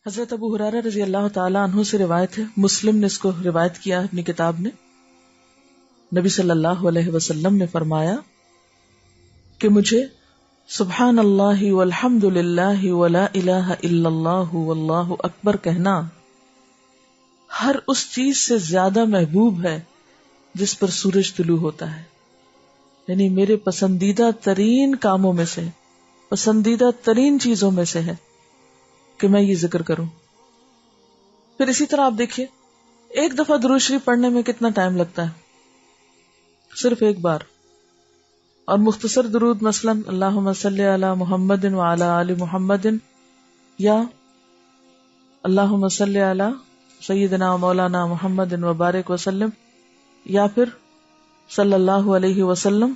حضرت ابو ہریرہ رضی اللہ تعالی عنہ سے روایت ہے، مسلم نے اس کو روایت کیا اپنی کتاب میں، نبی صلی اللہ علیہ وسلم نے فرمایا کہ مجھے سبحان اللہ والحمد للہ ولا الہ الا اللہ واللہ اکبر کہنا ہر اس چیز سے زیادہ محبوب ہے جس پر سورج طلوع ہوتا ہے. یعنی میرے پسندیدہ ترین کاموں میں سے، پسندیدہ ترین چیزوں میں سے ہے کہ میں یہ ذکر کروں. پھر اسی طرح آپ دیکھیے ایک دفعہ درود شریف پڑھنے میں کتنا ٹائم لگتا ہے، صرف ایک بار. اور مختصر درود مثلا اللہم صلی علی محمد وعلی آل محمد، یا اللہم صلی علی سیدنا مولانا محمد وبارک وسلم، یا پھر صلی اللہ علیہ وسلم.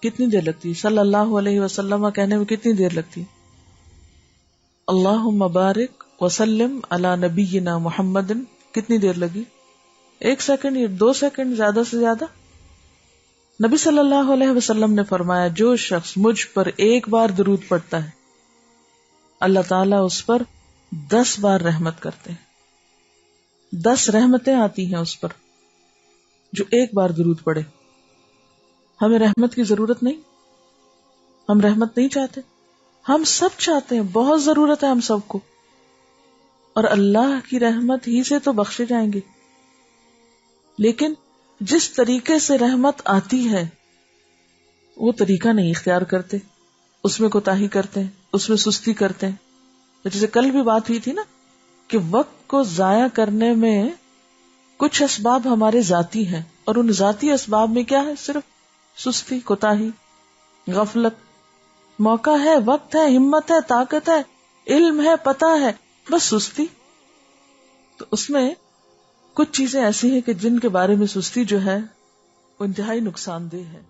کتنی دیر لگتی؟ صلی اللہ علیہ وسلم کہنے میں کتنی دیر لگتی؟ اللہم بارک وسلم علی نبینا محمد کتنی دیر لگی؟ 1 سیکنڈ یا 2 سیکنڈ زیادہ سے زیادہ. نبی صلی اللہ علیہ وسلم نے فرمایا جو شخص مجھ پر ایک بار درود پڑھتا ہے اللہ تعالیٰ اس پر 10 بار رحمت کرتے ہیں. 10 رحمتیں آتی ہیں اس پر جو ایک بار درود پڑھے. ہمیں رحمت کی ضرورت نہیں، ہم رحمت نہیں چاہتے، ہم سب چاہتے ہیں، بہت ضرورت ہے ہم سب کو، اور اللہ کی رحمت ہی سے تو بخشے جائیں گے. لیکن جس طریقے سے رحمت آتی ہے وہ طریقہ نہیں اختیار کرتے، اس میں کوتاہی کرتے ہیں، اس میں سستی کرتے ہیں. جیسے کل بھی بات ہوئی تھی نا کہ وقت کو ضائع کرنے میں کچھ اسباب ہمارے ذاتی ہیں، اور ان ذاتی اسباب میں کیا ہے؟ صرف سستی، کوتاہی، غفلت. موقع ہے، وقت ہے، ہمت ہے، طاقت ہے، علم ہے، پتہ ہے، بس سستی. تو اس میں کچھ چیزیں ایسی ہیں کہ جن کے بارے میں سستی جو ہے وہ انتہائی نقصان دہ ہے.